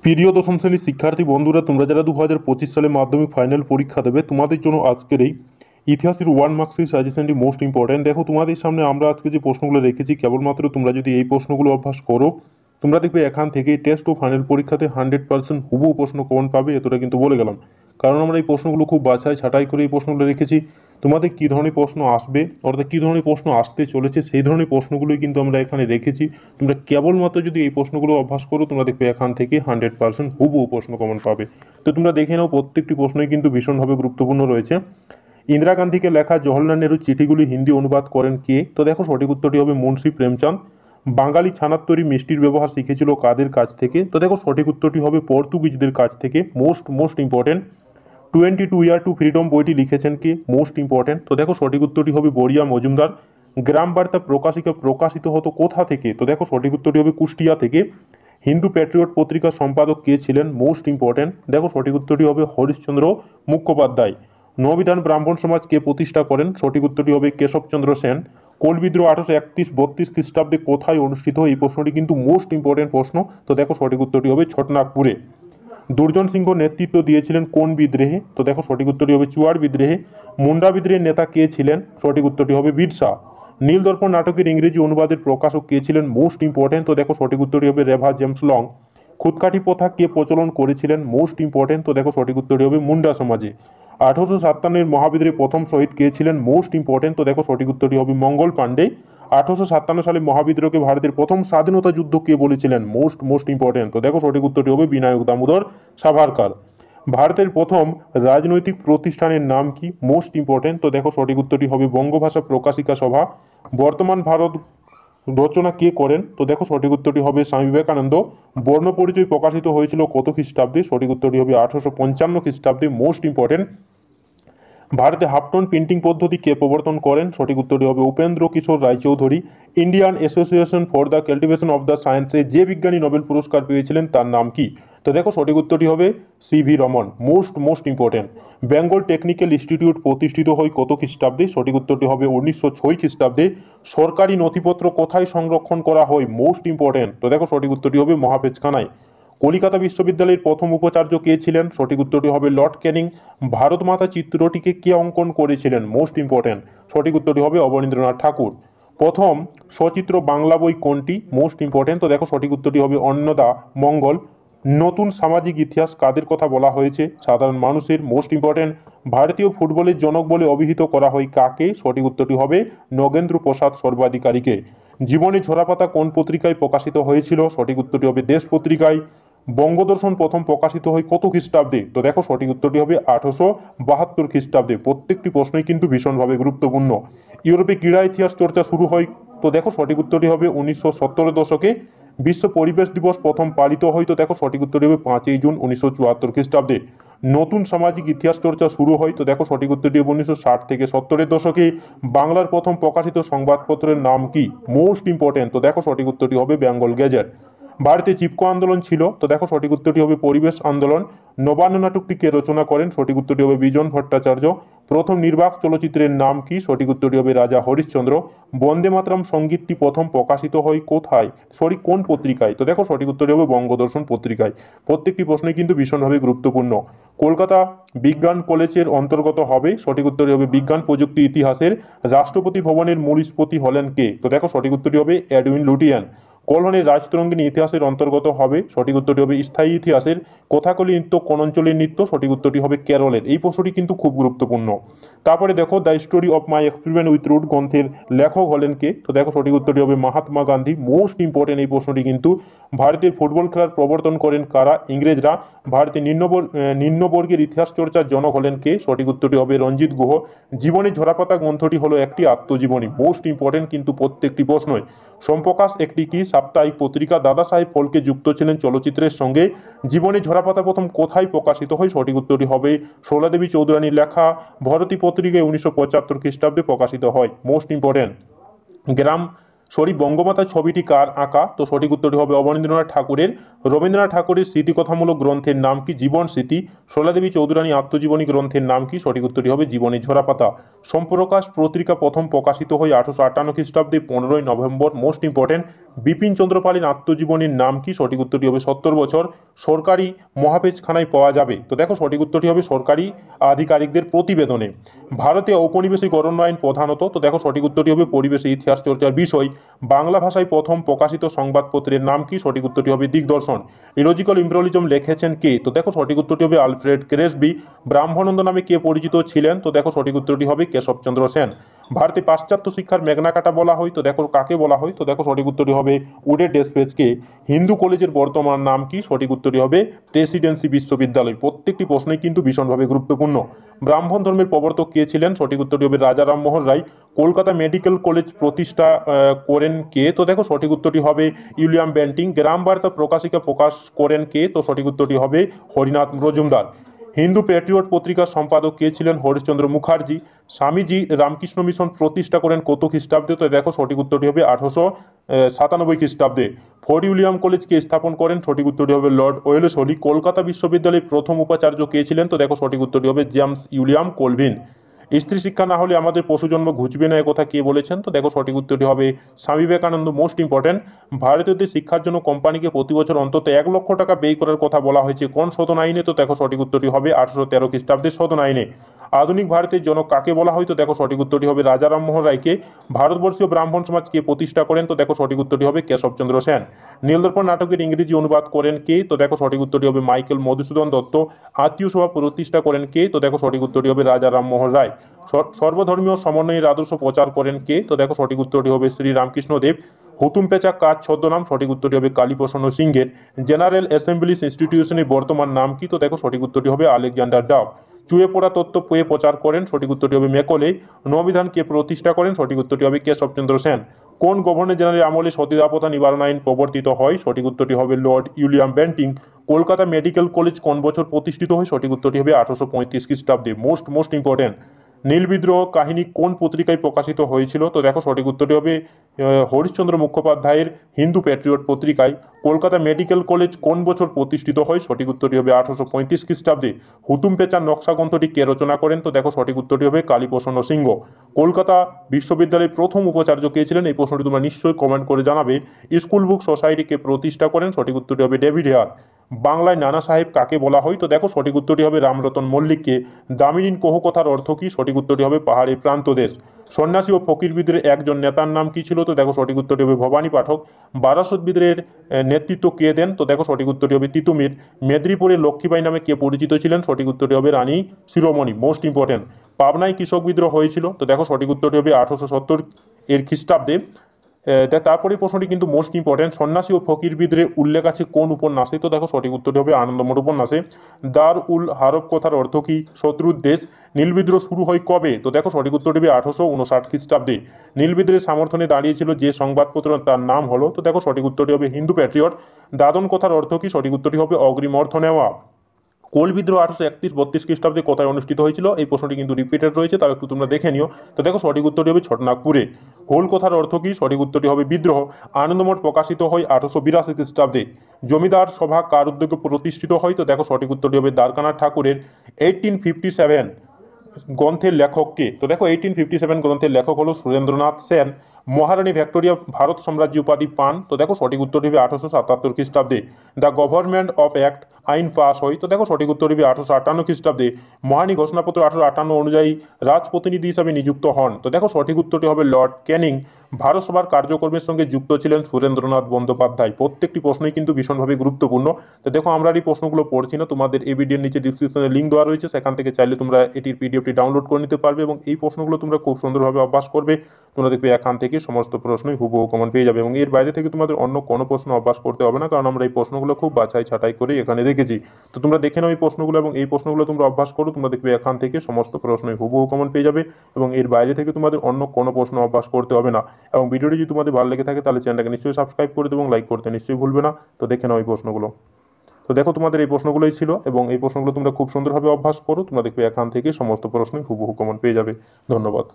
প্রিয় দশম শ্রেণীর শিক্ষার্থী বন্ধুরা, তোমরা যারা 2025 সালে মাধ্যমিক ফাইনাল পরীক্ষা দেবে, তোমাদের জন্য আজকের এই ইতিহাসের 1 মার্কসের সাজেশনটি মোস্ট ইম্পর্ট্যান্ট। দেখো, তোমাদের সামনে আমরা আজকে যে প্রশ্নগুলো রেখেছি, কেবলমাত্র তোমরা যদি এই প্রশ্নগুলো অভ্যাস করো, তোমরা দেখবে এখান থেকে টেস্ট ও ফাইনাল পরীক্ষাতে 100% হুবহু প্রশ্ন কমন পাবে, এতটা কিন্তু বলে গেলাম। কারণ আমরা এই প্রশ্নগুলো খুব বাছাই ছাঁটাই করে এই প্রশ্নগুলো রেখেছি। তোমাদের কী ধরনের প্রশ্ন আসবে, অর্থাৎ কী ধরনের প্রশ্ন আসতে চলেছে, সেই ধরনের প্রশ্নগুলোই কিন্তু আমরা এখানে রেখেছি। তোমরা কেবলমাত্র যদি এই প্রশ্নগুলো অভ্যাস করো, তোমরা দেখবে এখান থেকে 100% হুবহু প্রশ্ন কমন পাবে। তো তোমরা দেখে নাও, প্রত্যেকটি প্রশ্নই কিন্তু ভীষণভাবে গুরুত্বপূর্ণ রয়েছে। ইন্দিরা গান্ধীকে লেখা জওহরলাল নেহরুর চিঠিগুলি হিন্দি অনুবাদ করেন কে? তো দেখো, সঠিক উত্তরটি হবে মুন্সি প্রেমচাঁদ। বাঙালি ছানার তৈরি মিষ্টির ব্যবহার শিখেছিল কাদের কাছ থেকে? তো দেখো, সঠিক উত্তরটি হবে পর্তুগিজদের কাছ থেকে। Most most important. 22 ইয়ার টু ফ্রিডম বইটি লিখেছেন কে? Most important. তো দেখো, সঠিক উত্তরটি হবে বরিয়া মজুমদার। গ্রাম বার্তা প্রকাশিত হতো কোথা থেকে? তো দেখো, সঠিক উত্তরটি হবে কুষ্টিয়া থেকে। হিন্দু প্যাট্রিয়ট পত্রিকার সম্পাদক কে ছিলেন? Most important. দেখো, সঠিক উত্তরটি হবে হরিশ্চন্দ্র মুখোপাধ্যায়। নবিধান ব্রাহ্মণ সমাজ কে প্রতিষ্ঠা করেন? সঠিক উত্তরটি হবে কেশবচন্দ্র সেন। কোল বিদ্রোহ 1831-32 খ্রিস্টাব্দে কোথায় অনুষ্ঠিত হয়? এই প্রশ্নটি কিন্তু মোস্ট ইম্পর্টেন্ট প্রশ্ন। তো দেখো, সঠিক উত্তরটি হবে ছোটনাগপুরে। দুর্জন সিংহ নেতৃত্ব দিয়েছিলেন কোন বিদ্রোহে? তো দেখো, সঠিক উত্তরটি হবে চুয়ার বিদ্রোহে। মুন্ডা বিদ্রোহের নেতা কে ছিলেন? সঠিক উত্তরটি হবে বিরসা। নীলদর্পণ নাটকের ইংরেজি অনুবাদের প্রকাশক কে ছিলেন? Most important. তো দেখো, সঠিক উত্তরটি হবে রেভা জেমস লং। খুদকাঠি প্রথা কে প্রচলন করেছিলেন? Most important. তো দেখো, সঠিক উত্তরটি হবে মুন্ডা সমাজে। 1857 মহাবিদ্রোহের প্রথম শহীদ কে ছিলেন? Most important. তো দেখো, সঠিক উত্তরটি হবে মঙ্গল পাণ্ডে। 1857 সালে মহাবিদ্রোহকে ভারতের প্রথম স্বাধীনতা যুদ্ধ কে বলেছিলেন? Most most important. তো দেখো, সঠিক উত্তরটি হবে বিনায়ক দামোদর সাভারকার। ভারতের প্রথম রাজনৈতিক প্রতিষ্ঠানের নাম কি? Most important. তো দেখো, সঠিক উত্তরটি হবে বঙ্গভাষা প্রকাশিকা সভা। বর্তমান ভারত রচনা কে করেন? তো দেখো, সঠিক উত্তরটি হবে স্বামী বিবেকানন্দ। বর্ণ পরিচয় প্রকাশিত হয়েছিল কত খ্রিস্টাব্দে? সঠিক উত্তরটি হবে 1855 খ্রিস্টাব্দে। Most important. ভারতে হাফটন প্রিন্টিং পদ্ধতি কে প্রবর্তন করেন? সঠিক উত্তরটি হবে Upendra Kishore Raychaudhuri. Indian association for the cultivation of the সায়েন্সে যে বিজ্ঞানী নোবেল পুরস্কার পেয়েছিলেন তার নাম কি? তো দেখো, সঠিক উত্তরটি হবে CV Raman. Most most important. Bengal technical institute প্রতিষ্ঠিত হয় কত খ্রিস্টাব্দে? সঠিক উত্তরটি হবে 1906 খ্রিস্টাব্দে। সরকারি নথিপত্র কোথায় সংরক্ষণ করা হয়? Most important. তো দেখো, সঠিক উত্তরটি হবে মহাপেজখানায়। কলিকাতা বিশ্ববিদ্যালয়ের প্রথম উপাচার্য কে ছিলেন? সঠিক উত্তরটি হবে লর্ড ক্যানিং। ভারত মাতা চিত্রটিকে কে অঙ্কন করেছিলেন? Most important. সঠিক উত্তরটি হবে অবনীন্দ্রনাথ ঠাকুর। প্রথম সচিত্র বাংলা বই কোনটি? Most important. তো দেখো, সঠিক উত্তরটি হবে অন্নদা মঙ্গল। নতুন সামাজিক ইতিহাস কাদের কথা বলা হয়েছে? সাধারণ মানুষের। Most important. ভারতীয় ফুটবলের জনক বলে অভিহিত করা হয় কাকে? সঠিক উত্তরটি হবে নগেন্দ্র প্রসাদ সর্বাধিকারীকে। জীবনে ঝরাপাতা কোন পত্রিকায় প্রকাশিত হয়েছিল? সঠিক উত্তরটি হবে দেশ পত্রিকায়। বঙ্গদর্শন প্রথম প্রকাশিত হয় কত খ্রিস্টাব্দে? তো দেখো, সঠিক উত্তরটি হবে 1872 খ্রিস্টাব্দে। প্রত্যেকটি প্রশ্নই কিন্তু ভীষণভাবে গুরুত্বপূর্ণ। ইউরোপে ক্রীড়া ইতিহাস চর্চা শুরু হয়? তো দেখো, সঠিক উত্তরটি হবে 1970 দশকে। বিশ্ব পরিবেশ দিবস প্রথম পালিত হয়? তো দেখো, সঠিক উত্তরটি হবে 5ই জুন 1974 খ্রিস্টাব্দে। নতুন সামাজিক ইতিহাস চর্চা শুরু হয়? তো দেখো, সঠিক উত্তরটি হবে 1960 থেকে 70-এর দশকে। বাংলার প্রথম প্রকাশিত সংবাদপত্রের নাম কি? Most important. তো দেখো, সঠিক উত্তরটি হবে বেঙ্গল গেজেট। ভারতে চিপকো আন্দোলন ছিল? তো দেখো, সঠিক উত্তরটি হবে পরিবেশ আন্দোলন। নবান্ন নাটকটি কে রচনা করেন? সঠিক উত্তরটি হবে বিজন ভট্টাচার্য। প্রথম নির্বাক চলচ্চিত্রের নাম কি? সঠিক উত্তরটি হবে রাজা হরিশ্চন্দ্র। বন্দে মাতরম সঙ্গীতটি প্রথম প্রকাশিত হয় কোথায়? কোন পত্রিকায়? তো দেখো, সঠিক উত্তরটি হবে বঙ্গদর্শন পত্রিকায়। প্রত্যেকটি প্রশ্নই কিন্তু ভীষণভাবে গুরুত্বপূর্ণ। কলকাতা বিজ্ঞান কলেজের অন্তর্গত হবে? সঠিক উত্তরটি হবে বিজ্ঞান প্রযুক্তি ইতিহাসের। রাষ্ট্রপতি ভবনের মূল স্থপতি হলেন কে? তো দেখো, সঠিক উত্তরটি হবে এডউইন লুটিয়ান। কল্হণের রাজতরঙ্গিনী ইতিহাসের অন্তর্গত হবে? সঠিক উত্তরটি হবে স্থায়ী ইতিহাসের। কথাকলি নৃত্য কোন অঞ্চলের নৃত্য? সঠিক উত্তরটি হবে কেরলের। এই প্রশ্নটি কিন্তু খুব গুরুত্বপূর্ণ। তারপরে দেখো, the story of my experiment with truth গ্রন্থের লেখক হলেন কে? তো দেখো, সঠিক উত্তরটি হবে মহাত্মা গান্ধী। মোস্ট ইম্পর্টেন্ট এই প্রশ্নটি কিন্তু। ভারতের ফুটবল খেলার প্রবর্তন করেন কারা? ইংরেজরা। ভারতের নিম্নবর্গের ইতিহাস চর্চার জনক হলেন কে? সঠিক উত্তরটি হবে রঞ্জিত গুহ। জীবনে ঝরাপাতা গ্রন্থটি হলো একটি আত্মজীবনী। মোস্ট ইম্পর্টেন্ট কিন্তু প্রত্যেকটি প্রশ্নই। সোমপ্রকাশ একটি কি সাপ্তাহিক পত্রিকা? দাদা সাহেব ফলকে যুক্ত ছিলেন চলচ্চিত্রের সঙ্গে। জীবনে ঝরাপাতা প্রথম কোথায় প্রকাশিত হয়? সঠিক উত্তরটি হবে শোলাদেবী চৌধুরানীর লেখা ভারতী পত্রিকায় 1975 খ্রিস্টাব্দে প্রকাশিত হয়। Most important. গ্রাম সরি বঙ্গমাতা ছবিটি কার আঁকা? তো সঠিক উত্তরটি হবে অবনীন্দ্রনাথ ঠাকুরের। রবীন্দ্রনাথ ঠাকুরের স্মৃতিকথামূলক গ্রন্থের নাম কি? জীবন স্মৃতি। শোলাদেবী চৌধুরানী আত্মজীবনী গ্রন্থের নাম কি? সঠিক উত্তরটি হবে জীবনী ঝরাপাতা। সোমপ্রকাশ পত্রিকা প্রথম প্রকাশিত হয় 1858 খ্রিস্টাব্দে 15ই November. Most important. Bipin Chandra পালের আত্মজীবনীর নাম কি? সঠিক উত্তরটি হবে 70 বছর সরকারি মহাপেজখানায় পাওয়া যাবে। তো দেখো সঠিক উত্তরটি হবে সরকারি আধিকারিকদের প্রতিবেদনে। ভারতে ঔপনিবেশিক অরণ্য আইন প্রধানত। তো দেখো সঠিক উত্তরটি হবে পরিবেশে ইতিহাস চর্চার বিষয়। বাংলা ভাষায় প্রথম প্রকাশিত সংবাদপত্রের নাম কি? সঠিক উত্তরটি হবে দিগদর্শন। ইলজিক্যাল ইম্পেরিয়ালিজম লিখেছেন কে? তো দেখো সঠিক উত্তরটি হবে আলফ্রেড ক্রেসবি। ব্রাহ্মণানন্দ নামে কে পরিচিত ছিলেন? তো দেখো সঠিক উত্তরটি হবে কেশবচন্দ্র সেন। ভারতে পাশ্চাত্য শিক্ষার ম্যাগনা কার্টা বলা হয়। তো দেখো কাকে বলা হয়? তো দেখো সঠিক উত্তরটি হবে উডে ডেসপেজকে। হিন্দু কলেজের বর্তমান নাম কি? সঠিক উত্তরটি হবে প্রেসিডেন্সি বিশ্ববিদ্যালয়। প্রত্যেকটি প্রশ্নই কিন্তু ভীষণভাবে গুরুত্বপূর্ণ। ব্রাহ্মণ ধর্মের প্রবর্তক কে ছিলেন? সঠিক উত্তরটি হবে রাজা রামমোহন রায়। কলকাতা মেডিকেল কলেজ প্রতিষ্ঠা করেন কে? তো দেখো সঠিক উত্তরটি হবে উইলিয়াম বেন্টিং। গ্রাম বার্তা প্রকাশিকা প্রকাশ করেন কে? তো সঠিক উত্তরটি হবে হরিনাথ মজুমদার। হিন্দু প্যাট্রিয়ট পত্রিকার সম্পাদক কে ছিলেন? হরিশচন্দ্র মুখার্জি। স্বামীজি রামকৃষ্ণ মিশন প্রতিষ্ঠা করেন কত খ্রিস্টাব্দে? তো দেখো সঠিক উত্তরটি হবে 1897 খ্রিস্টাব্দে। ফোর্ট উইলিয়াম কলেজ কে স্থাপন করেন? সঠিক উত্তরটি হবে লর্ড ওয়েলেসলি। কলকাতা বিশ্ববিদ্যালয়ের প্রথম উপাচার্য কে ছিলেন? তো দেখো সঠিক উত্তরটি হবে জেমস উইলিয়াম কোলভিন। স্ত্রী শিক্ষা না হলে আমাদের পশুজন্ম ঘুচবে না, কথা কে বলেছেন? তো দেখো সঠিক উত্তরটি হবে স্বামী বিবেকানন্দ। Most important. ভারতীয়দের শিক্ষার জন্য কোম্পানিকে প্রতি বছর অন্তত 1 লক্ষ টাকা ব্যয় করার কথা বলা হয়েছে কোন শোধন আইনে? তো দেখো সঠিক উত্তরটি হবে 1813 খ্রিস্টাব্দের শোধন আইনে। আধুনিক ভারতের জনক কাকে বলা হয়? তো দেখো সঠিক উত্তরটি হবে রাজা রামমোহন রায়কে। ভারতবর্ষীয় ব্রাহ্মণ সমাজ কে প্রতিষ্ঠা করেন? তো দেখো সঠিক উত্তরটি হবে কেশবচন্দ্র সেন। নীলদর্পণ নাটকের ইংরেজি অনুবাদ করেন কে? তো দেখো সঠিক উত্তরটি হবে মাইকেল মধুসূদন দত্ত। আত্মীয় সভা প্রতিষ্ঠা করেন কে? তো দেখো সঠিক উত্তরটি হবে রাজা রামমোহন রায়। সর্বধর্মীয় সমন্বয়ের আদর্শ প্রচার করেন কে? তো দেখো সঠিক উত্তরটি হবে শ্রী রামকৃষ্ণ দেব। হুতুম পেঁচা কার ছদ্মনাম? সঠিক উত্তরটি হবে কালীপ্রসন্ন সিংহের। জেনারেল অ্যাসেম্বলিজ ইনস্টিটিউশনের বর্তমান নাম কি? তো দেখো সঠিক উত্তরটি হবে আলেকজান্ডার ডাব। চুয়ে পড়া তত্ত্ব পেয়ে প্রচার করেন? সঠিক উত্তরটি হবে মেকলে। নবিধান কে প্রতিষ্ঠা করেন? সঠিক উত্তরটি হবে কেশবচন্দ্র সেন। কোন গভর্নর জেনারেল আমলে সতীদাহ নিবারণ আইন প্রবর্তিত হয়? সঠিক উত্তরটি হবে Lord William Bentinck. Kolkata medical college কোন বছর প্রতিষ্ঠিত হয়? সঠিক উত্তরটি হবে 1835 খ্রিস্টাব্দে। Most important. নীল বিদ্রোহ কাহিনী কোন পত্রিকায় প্রকাশিত হয়েছিল? তো দেখো সঠিক উত্তরটি হবে হরিশচন্দ্র মুখোপাধ্যায়ের হিন্দু প্যাট্রিয়ট পত্রিকায়। কলকাতা মেডিকেল কলেজ কোন বছর প্রতিষ্ঠিত হয়? সঠিক উত্তরটি হবে 1835 খ্রিস্টাব্দে। হুতুম পেঁচার নকশা গ্রন্থটি কে রচনা করেন? তো দেখো সঠিক উত্তরটি হবে কালীপ্রসন্ন সিংহ। কলকাতা বিশ্ববিদ্যালয়ের প্রথম উপাচার্য কে ছিলেন? এই প্রশ্নটি তোমরা নিশ্চয়ই কমেন্ট করে জানাবে। স্কুল বুক সোসাইটিকে প্রতিষ্ঠা করেন? সঠিক উত্তরটি হবে ডেভিড হেয়ার। বাংলায় নানা সাহেব কাকে বলা হয়? তো দেখো সঠিক উত্তরটি হবে রামরতন মল্লিককে। দামিনীন কহু কথার অর্থ কি? সঠিক উত্তরটি হবে পাহাড়ি প্রান্ত দেশ। সন্ন্যাসী ও ফকির বিদ্রোহের একজন নেতার নাম কি ছিল? তো দেখো সঠিক উত্তরটি হবে ভবানী পাঠক। বারাসত বিদ্রোহের নেতৃত্ব কে দেন? তো দেখো সঠিক উত্তরটি হবে তিতুমির। মেদিনীপুরের লক্ষ্মীবাই নামে কে পরিচিত ছিলেন? সঠিক উত্তরটি হবে রানী শিরোমণি। Most important. পাবনায় কৃষক বিদ্রোহ হয়েছিল? তো দেখো সঠিক উত্তরটি হবে 1870 এর খ্রিস্টাব্দে। তারপরে প্রশ্নটি কিন্তু মোস্ট ইম্পর্টেন্ট। সন্ন্যাসী ও ফকির বিদ্রোহের উল্লেখ আছে কোন উপন্যাসে? তো দেখো সঠিক উত্তরটি হবে আনন্দমঠ উপন্যাসে। দার উল হারব কথার অর্থ কি? শত্রুর দেশ। নীল বিদ্রোহ শুরু হয় কবে? তো দেখো সঠিক উত্তরটি হবে 1859 খ্রিস্টাব্দে। নীল বিদ্রোহের সমর্থনে দাঁড়িয়েছিল যে সংবাদপত্র তার নাম হলো? তো দেখো সঠিক উত্তরটি হবে হিন্দু প্যাট্রিয়ট। দাদন কথার অর্থ কি? সঠিক উত্তরটি হবে অগ্রিম অর্থ নেওয়া। কোল বিদ্রোহ 1831-32 খ্রিস্টাব্দে কোথায় অনুষ্ঠিত হয়েছিল? এই প্রশ্নটি কিন্তু রিপিটেড রয়েছে, তাও একটু তোমরা দেখে নিও। তো দেখো সঠিক উত্তরটি হবে ছটনাগপুরে। হোল কথার অর্থ কি? সঠিক উত্তরটি হবে বিদ্রোহ। আনন্দমঠ প্রকাশিত হয় 1882 খ্রিস্টাব্দে। জমিদার সভা কার উদ্যোগে প্রতিষ্ঠিত হয়? তো দেখো সঠিক উত্তরটি হবে দ্বারকানাথ ঠাকুরের। 1857 গ্রন্থের লেখক কে? তো দেখো 1857 গ্রন্থের লেখক হলো সুরেন্দ্রনাথ সেন। মহারানী ভিক্টোরিয়া ভারত সাম্রাজ্য উপাধি পান? তো দেখো সঠিক উত্তর হবে 1877 খ্রিস্টাব্দে। দ্য গভর্নমেন্ট অফ অ্যাক্ট আইন পাস হয়? তো দেখো সঠিক উত্তর হবে 1858 খ্রিস্টাব্দে। মহারানী ঘোষণাপত্র 1858 অনুযায়ী রাজপ্রতিনিধি হিসাবে নিযুক্ত হন? তো দেখো সঠিক উত্তরটি হবে লর্ড ক্যানিং। ভারত সভার কার্যক্রমের সঙ্গে যুক্ত ছিলেন সুরেন্দ্রনাথ বন্দ্যোপাধ্যায়। প্রত্যেকটি প্রশ্নই কিন্তু ভীষণভাবে গুরুত্বপূর্ণ। তো দেখো আমরা এই প্রশ্নগুলো পড়ছি না, তোমাদের এই ভিডিওর নিচে ডিসক্রিপশনে লিঙ্ক দেওয়া রয়েছে, সেখান থেকে চাইলে তোমরা এটির পিডিএফটি ডাউনলোড করে নিতে পারবে এবং এই প্রশ্নগুলো তোমরা খুব সুন্দরভাবে অভ্যাস করবে। তোমরা দেখবে এখান থেকে সমস্ত প্রশ্নই হুবহু কমন পেয়ে যাবে এবং এর বাইরে থেকে তোমাদের অন্য কোনো প্রশ্ন অভ্যাস করতে হবে না, কারণ আমরা এই প্রশ্নগুলো খুব বাছাই ছাঁটাই করে এখানে রেখেছি। তো তোমরা দেখে নাও এই প্রশ্নগুলো এবং এই প্রশ্নগুলো তোমরা অভ্যাস করো, তোমরা দেখবে এখান থেকে সমস্ত প্রশ্নই হুবহু কমন পেয়ে যাবে এবং এর বাইরে থেকে তোমাদের অন্য কোনো প্রশ্ন অভ্যাস করতে হবে না। এবং ভিডিওটি যদি তোমাদের ভালো লেগে থাকে তাহলে চ্যানেলটাকে নিশ্চয়ই সাবস্ক্রাইব করে দেবে এবং লাইক করতে নিশ্চয়ই ভুলবে না। তো দেখে নাও এই প্রশ্নগুলো। তো দেখো তোমাদের এই প্রশ্নগুলোই ছিল এবং এই প্রশ্নগুলো তোমরা খুব সুন্দরভাবে অভ্যাস করো, তোমরা দেখবে এখান থেকে সমস্ত প্রশ্নই হুবহু কমন পেয়ে যাবে। ধন্যবাদ।